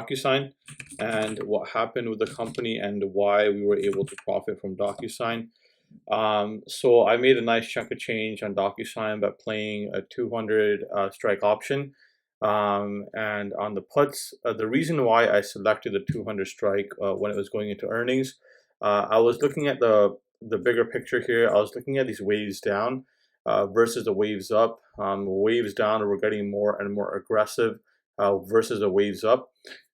DocuSign and what happened with the company and why we were able to profit from DocuSign. So I made a nice chunk of change on DocuSign by playing a 200 strike option. And on the puts, the reason why I selected the 200 strike when it was going into earnings, I was looking at the bigger picture here. I was looking at these waves down versus the waves up. Waves down were getting more and more aggressive versus the waves up,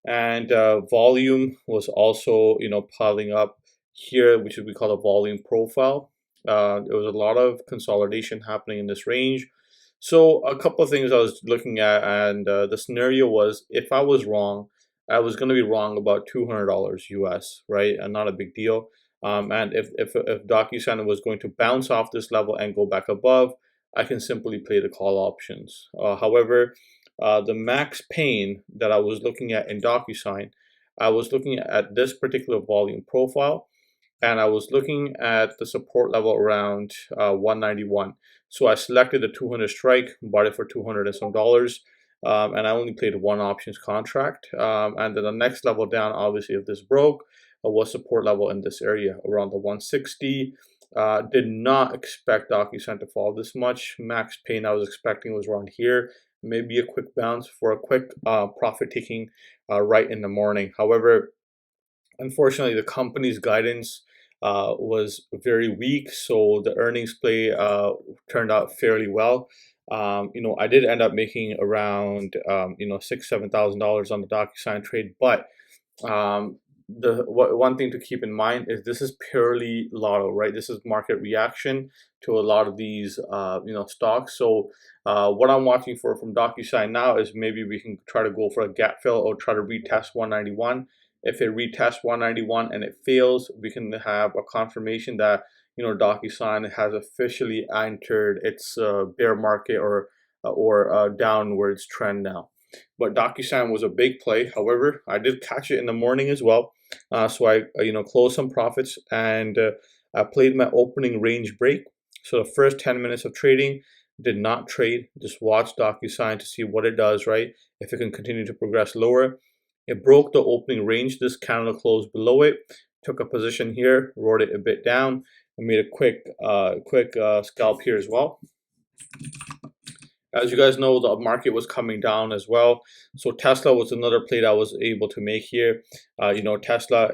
and volume was also piling up here, which is we call a volume profile. There was a lot of consolidation happening in this range. So a couple of things I was looking at, and the scenario was if I was wrong, I was going to be wrong about $200 US, right? And not a big deal. And if DocuSign was going to bounce off this level and go back above, I can simply play the call options. However, the max pain that I was looking at in DocuSign, I was looking at this particular volume profile, and I was looking at the support level around 191. So I selected the 200 strike, bought it for 200 and some dollars, and I only played one options contract. And then the next level down, obviously, if this broke, was support level in this area around the 160. Did not expect DocuSign to fall this much. Max pain I was expecting was around here. Maybe a quick bounce for a quick profit taking right in the morning. However, unfortunately, the company's guidance was very weak, so the earnings play turned out fairly well. I did end up making around $6,000-7,000 on the DocuSign trade, but one thing to keep in mind is this is purely lotto, right? This is market reaction to a lot of these stocks. So what I'm watching for from DocuSign now is maybe we can try to go for a gap fill or try to retest 191. If it retests 191 and it fails, we can have a confirmation that DocuSign has officially entered its bear market or downwards trend now. But DocuSign was a big play. However, I did catch it in the morning as well, so I closed some profits, and I played my opening range break. So the first 10 minutes of trading, did not trade, just watched DocuSign to see what it does, right? If it can continue to progress lower. It broke the opening range. This candle closed below it. Took a position here, rolled it a bit down, and made a quick scalp here as well. As you guys know, the market was coming down as well. So Tesla was another play that I was able to make here. Tesla,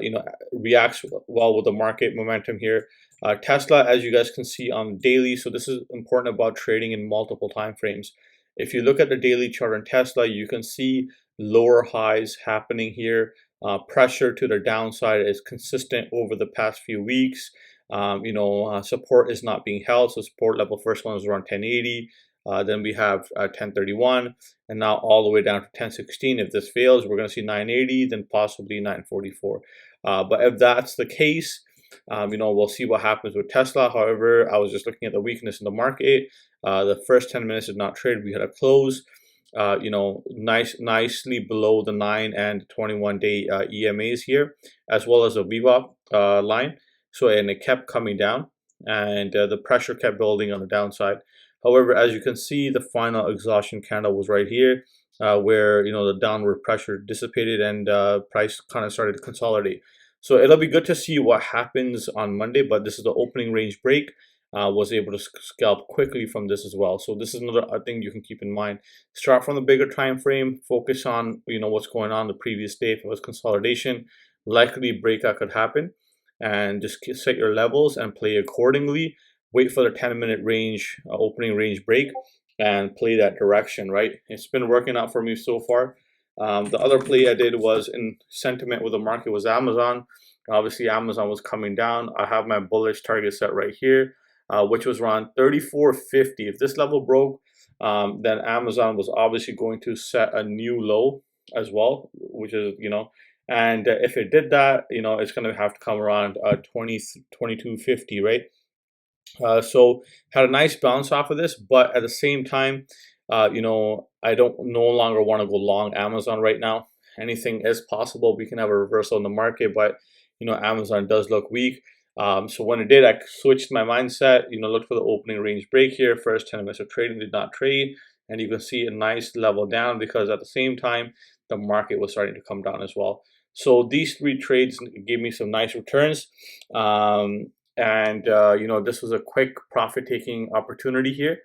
reacts well with the market momentum here. Tesla, as you guys can see on daily, so this is important about trading in multiple time frames. If you look at the daily chart on Tesla, you can see lower highs happening here. Pressure to the downside is consistent over the past few weeks. Support is not being held. So support level, first one was around 1080. Then we have 1031, and now all the way down to 1016. If this fails, we're going to see 980, then possibly 944. But if that's the case, we'll see what happens with Tesla. However, I was just looking at the weakness in the market. The first 10 minutes did not trade. We had a close, nicely below the 9 and 21-day EMAs here, as well as a VWAP line. So, and it kept coming down, and the pressure kept building on the downside. However, as you can see, the final exhaustion candle was right here, where the downward pressure dissipated and price kind of started to consolidate. So it'll be good to see what happens on Monday, but this is the opening range break. Was able to scalp quickly from this as well. So this is another thing you can keep in mind. Start from the bigger time frame, focus on what's going on the previous day. If it was consolidation, likely breakout could happen, and just set your levels and play accordingly. Wait for the 10-minute range, opening range break, and play that direction, right? It's been working out for me so far. The other play I did was in sentiment with the market was Amazon. Obviously, Amazon was coming down. I have my bullish target set right here, which was around 34.50. If this level broke, then Amazon was obviously going to set a new low as well, which is, and if it did that, it's going to have to come around 22.50, right? So had a nice bounce off of this, but at the same time, I don't no longer want to go long Amazon right now. Anything is possible. We can have a reversal in the market, but Amazon does look weak. So when it did, I switched my mindset. Looked for the opening range break here. First 10 minutes of trading, did not trade, and you can see a nice level down because at the same time, the market was starting to come down as well. So these 3 trades gave me some nice returns. This was a quick profit-taking opportunity here,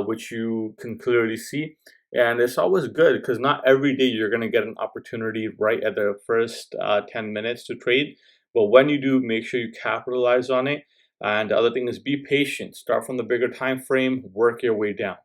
which you can clearly see. And it's always good because not every day you're going to get an opportunity right at the first 10 minutes to trade. But when you do, make sure you capitalize on it. And the other thing is be patient. Start from the bigger time frame, work your way down.